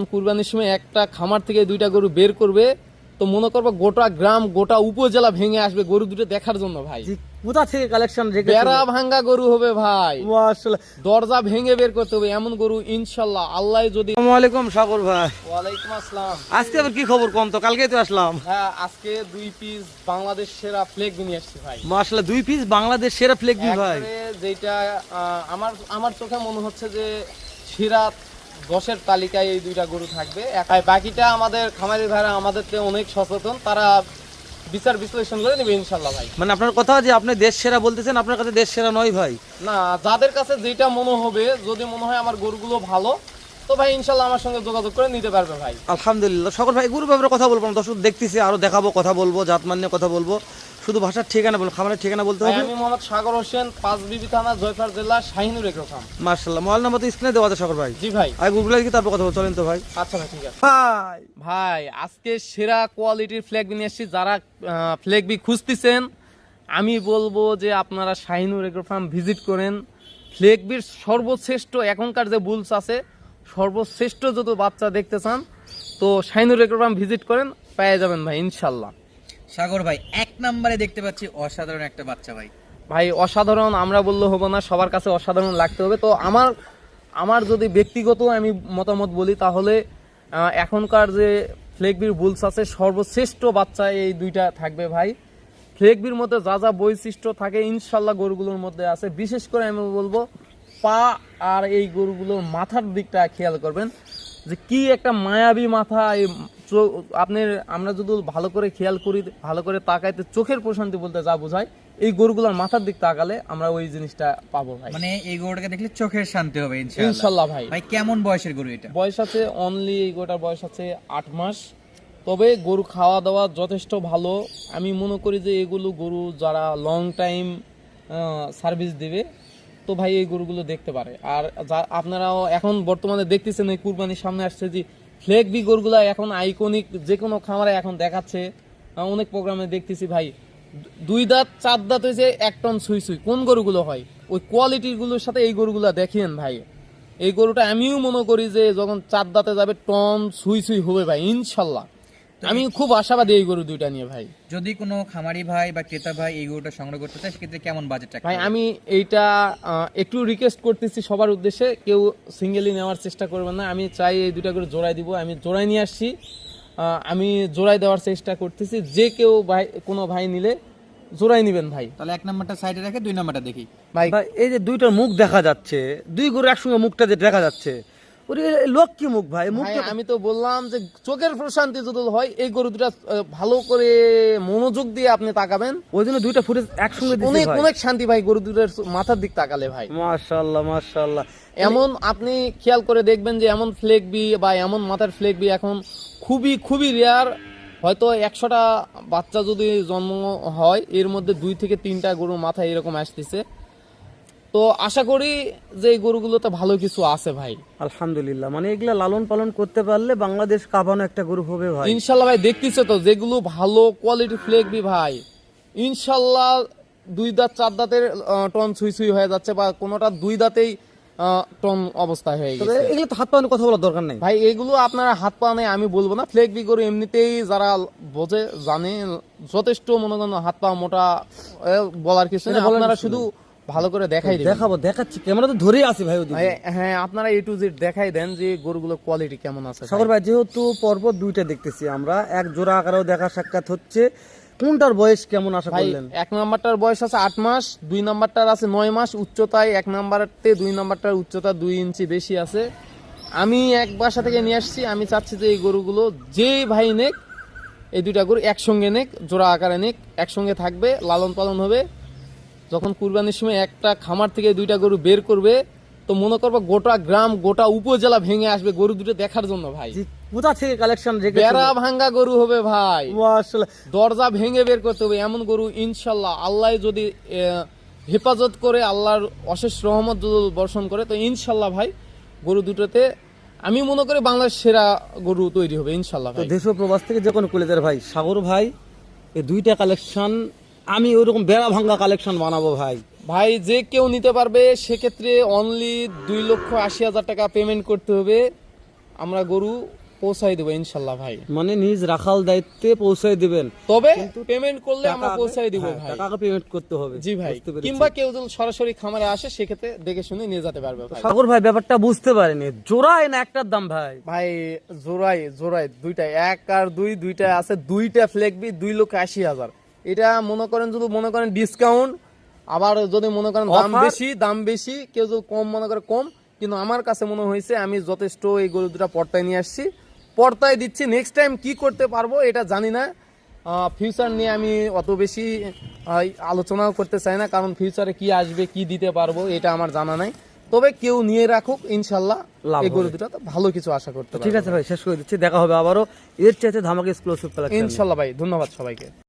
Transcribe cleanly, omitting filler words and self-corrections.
কুরবানির সময় একটা খামার থেকে দুইটা গরু বের করবে, তো মনে করবো গোটা গ্রাম গোটা উপজেলা ভেঙে আসবে গরু দুটো দেখার জন্য ভাই। কোথা থেকে কালেকশন রেখেছেন? বেড়া ভাঙ্গা গরু হবে ভাই, মাশাআল্লাহ, দরজা ভেঙে বের করতে হবে এমন গরু ইনশাল্লাহ, আল্লাহ যদি। আসসালামু আলাইকুম সাগর ভাই। ওয়ালাইকুম আসসালাম। আজকে আবার কি খবর? কম তো, কালকেই তো আসলাম। হ্যাঁ, আজকে 2 পিস বাংলাদেশ সেরা ফ্লেগ নিয়ে আসছি ভাই। মাশাআল্লাহ, 2 পিস বাংলাদেশ সেরা ফ্লেগ ভাই। যেটা আমার চোখে মনে হচ্ছে যে সেরা 10-এর তালিকায় এই দুইটা গরু থাকবে। বাকিটা আমাদের খামারি ভাইরা আমাদের থেকে অনেক সচেতন, তারা বিচার বিশ্লেষণ করে নেবে ইনশাল্লাহ ভাই। মানে আপনার কথা যে আপনি দেশ সেরা বলতেছেন, আপনার কাছে দেশ সেরা নয় ভাই? না, যাদের কাছে যেটা মনে হবে, যদি মনে হয় আমার গরুগুলো ভালো, তো ভাই ইনশাল্লাহ আমার সঙ্গে যোগাযোগ করে নিতে পারবে ভাই। আলহামদুলিল্লাহ। সকল ভাই গরু ব্যাপারে কথা বলবো না, দর্শক দেখতেছি, আরো দেখাবো, কথা বলবো, জাতমান নিয়ে কথা বলবো। শুধু ভাষার ঠিকানা বলুন, খামারের ঠিকানা বলতে হবে। আমি মোহাম্মদ সাগর হোসেন, পাঁচবিবি থানা, জয়পুর জেলা, শাহিনুর এগ্রো ফার্ম। মাশাআল্লাহ, মোবাইল নাম্বার তো স্ক্রিনে দেওয়া আছে সাগর ভাই। জি ভাই। আর গরুগুলো কি তারপর কথা বলতে চলেন তো ভাই। আচ্ছা ভাই, ঠিক আছে ভাই। ভাই, আজকে সেরা কোয়ালিটির ফ্ল্যাগ নিয়ে এসেছি। যারা ফ্ল্যাগ বি খুঁজতেছেন, আমি বলবো যে আপনারা শাহিনুর এগ্রো ফার্ম ভিজিট করেন। ফ্ল্যাগ বির সর্বশ্রেষ্ঠ এখনকার যে বুলস আছে, সর্বশ্রেষ্ঠ যত বাচ্চা দেখতে চান, তো শাহিনুর এগ্রো ফার্ম ভিজিট করেন, পেয়ে যাবেন ভাই ইনশাল্লাহ। সাগর ভাই, 1 নম্বরে দেখতে পাচ্ছি অসাধারণ একটা বাচ্চা ভাই। ভাই অসাধারণ আমরা বললে হবো না, সবার কাছে অসাধারণ লাগতে হবে। তো আমার যদি ব্যক্তিগত আমি মতামত বলি, তাহলে এখনকার যে ফ্লেগবির বুলস আছে, সর্বশ্রেষ্ঠ বাচ্চা এই দুইটা থাকবে ভাই। ফ্লেগবির মধ্যে যা যা বৈশিষ্ট্য থাকে ইনশাল্লাহ গরুগুলোর মধ্যে আছে। বিশেষ করে আমি বলবো পা আর এই গরুগুলোর মাথার দিকটা খেয়াল করবেন, যে কি একটা মায়াবী মাথা। আমরা যদি ভালো করে খেয়াল করি, ভালো করে তাকাইতে চোখের প্রশান্তি বলতে যা বোঝায়, এই গরুগুলোর মাথার দিক তাকালে আমরা ওই জিনিসটা পাবো ভাই। মানে এই গরুটাকে দেখলে চোখের শান্তি হবে ইনশাল্লাহ ভাই। ভাই কেমন বয়সের গরু এটা? বয়স আছে অনলি, এই গরুটার বয়স আছে 8 মাস। তবে গরু খাওয়া দাওয়া যথেষ্ট ভালো। আমি মনে করি যে এগুলো গরু যারা লং টাইম সার্ভিস দিবে, তো ভাই এই গরুগুলো দেখতে পারে। আর আপনারাও এখন বর্তমানে দেখতেছেন, এই কুরবানির সামনে আসছে, যে ফ্লেগ বি গরুগুলা এখন আইকনিক, যে কোনো খামারে এখন দেখাচ্ছে, অনেক প্রোগ্রামে দেখতেছি ভাই। 2 দাঁত 4 দাঁত হয়েছে 1 টন সুই সুই। কোন গরুগুলো হয় ওই কোয়ালিটির গুলোর সাথে এই গরুগুলা দেখেন ভাই। এই গরুটা আমিও মনে করি যে যখন 4 দাঁতে যাবে টন সুই সুই হবে ভাই ইনশাল্লাহ। আমি খুব আশাবাদী এই গরু দুইটা নিয়ে ভাই। যদি কোনো খামারি ভাই বা ক্রেতা ভাই এই গরুটা সংগ্রহ করতে চায়, সেক্ষেত্রে কেমন বাজেট রাখতে ভাই হবে? আমি এইটা একটু রিকোয়েস্ট করতেছি সবার উদ্দেশ্যে, কেউ সিঙ্গেলি নেওয়ার চেষ্টা করবেন না। আমি চাই এই দুইটা করে জোড়াই দিব। আমি জোড়াই নিয়ে আসছি, আমি জোড়াই দেওয়ার চেষ্টা করতেছি। যে কেউ ভাই, কোনো ভাই নিলে জোড়াই নিবেন ভাই। তাহলে 1 নাম্বারটা সাইডে রেখে 2 নাম্বারটা দেখি ভাই। ভাই এই যে দুইটার মুখ দেখা যাচ্ছে, 2 গরু একসঙ্গে মুখটা যে দেখা যাচ্ছে, ওরে লোক কি মুখ ভাই? মুখ ভাই আমি তো বললাম যে চোখের প্রশান্তি যদি হয়, এই গরু দুটা ভালো করে মনোযোগ দিয়ে আপনি তাকাবেন, ওই জন্য দুইটা ফুটেজ একসঙ্গে দিছি অনেক ভাই। অনেক শান্তি ভাই গরু দুটার মাথার দিক তাকালে ভাই। মাশাআল্লাহ মাশাআল্লাহ। এমন আপনি খেয়াল করে দেখবেন যে এমন ফ্লেগ বি বা এমন মাথার ফ্লেগ বি এখন খুবই খুবই রেয়ার। হয়তো 100টা বাচ্চা যদি জন্ম হয়, এর মধ্যে 2 থেকে 3টা গরুর মাথায় এরকম আসতেছে। তো আশা করি যে এই গরুগুলোতে ভালো কিছু আছে ভাই আলহামদুলিল্লাহ। মানে এগুলা লালন পালন করতে পারলে বাংলাদেশ কাঁপানো একটা গরু হবে ভাই ইনশাল্লাহ ভাই। দেখতেছে তো যেগুলো ভালো কোয়ালিটি ফ্লেগ বি ভাই, ইনশাল্লাহ 2 দাঁত 4 দাঁতের টন ছুঁই ছুঁই হয়ে যাচ্ছে, বা কোনোটা 2 দাঁতেই টন অবস্থায় হয়ে তবে গেছে এগুলো তো হাত পাওয়ানোর কথা বলার দরকার নেই ভাই। এগুলো আপনারা হাত পা নেই আমি বলবো না। ফ্লেগ বি গরু এমনিতেই যারা বোঝে জানে যথেষ্ট, মনে করেন হাত পা মোটা, বলার কিছু নেই। আপনারা শুধু ভালো করে দেখাই দেবেন। দেখাবো, দেখাচ্ছি, ক্যামেরা তো ধরেই আছে ভাই ওদিকে। হ্যাঁ, আপনারা A to Z দেখাই দেন যে গরুগুলো কোয়ালিটি কেমন আছে ভাই। সাগর ভাই, যেহেতু পর্বত দুইটা দেখতেছি আমরা, এক জোড়া আকারেও দেখা সাক্ষাৎ হচ্ছে, কোনটার বয়স কেমন আশা ভাই করলেন? 1 নাম্বারটার বয়স আছে 8 মাস, 2 নাম্বারটার আছে 9 মাস। উচ্চতায় 1 নাম্বারতে 2 নাম্বারটার উচ্চতা 2 ইঞ্চি বেশি আছে। আমি এক বাসা থেকে নিয়ে আসছি। আমি চাচ্ছি যে এই গরুগুলো যে ভাই নেক, এই দুইটা গরু একসঙ্গে নেক, জোড়া আকারে নেক, একসঙ্গে থাকবে, লালন পালন হবে। যখন কুরবানির সময় একটা খামার থেকে 2টা গরু বের করবে, তো মনে করবো গোটা গ্রাম গোটা উপজেলা ভেঙে আসবে গরু দুটো দেখার জন্য ভাই। কোথা থেকে কালেকশন রেখেছেন? বেড়া ভাঙ্গা গরু হবে ভাই, মাশাআল্লাহ, দরজা ভেঙে বের করতে হবে এমন গরু ইনশাল্লাহ। আল্লাহ যদি হেফাজত করে, আল্লাহর অশেষ রহমত যদি বর্ষণ করে, তো ইনশাল্লাহ ভাই গরু দুটোতে আমি মনে করি বাংলার সেরা গরু তৈরি হবে ইনশাল্লাহ তো ভাই। দেশ ও প্রবাস থেকে যে কোনো কলেজের ভাই সাগর ভাই, এই দুইটা কালেকশন আমি ওইরকম বেড়া ভাঙ্গা কালেকশন বানাবো ভাই। ভাই যে কেউ নিতে পারবে, সেক্ষেত্রে অনলি 2,80,000 টাকা পেমেন্ট করতে হবে। আমরা গরু পৌঁছাই দেবো ইনশাল্লাহ ভাই। মানে নিজ রাখাল দায়িত্বে পৌঁছায় দিবেন, তবে পেমেন্ট করলে আমরা টাকা পৌঁছাই দিব হ্যাঁ, ভাই। টাকাকে পেমেন্ট করতে হবে। জি ভাই, বুঝতে পেরেছি। কিংবা কেউ যদি সরাসরি খামারে আসে সেক্ষেত্রে দেখে শুনে নিয়ে যেতে পারবে ভাই। সাগর ভাই ব্যাপারটা বুঝতে পারেনি, জোড়ায় না একটার দাম ভাই? ভাই জোড়ায় দুইটা, এক আর দুই, দুইটা আছে, দুইটা ফ্লেগবি 2,80,000। এটা মনে করেন যদি মনে করেন ডিসকাউন্ট, আবার যদি মনে করেন দাম বেশি কেউ যদি কম মনে করে কম, কিন্তু আমার কাছে মনে হয়েছে আমি যথেষ্ট এই গরু দুটা পর্তায় নিয়ে আসছি, পর্তায় দিচ্ছি। নেক্সট টাইম কি করতে পারবো এটা জানি না, ফিউচার নিয়ে আমি অত বেশি আলোচনাও করতে চাই না, কারণ ফিউচারে কি আসবে কি দিতে পারবো এটা আমার জানা নাই। তবে কেউ নিয়ে রাখুক, ইনশাল্লাহ লাভ এই গরু হবে। দুটা ভালো কিছু আশা করতে পারবো। ঠিক আছে ভাই, শেষ করে দিচ্ছি, দেখা হবে আবারও এর চাইতে ধামাকা এক্সক্লুসিভ কালেকশন। ইনশাল্লাহ ভাই, ধন্যবাদ সবাইকে।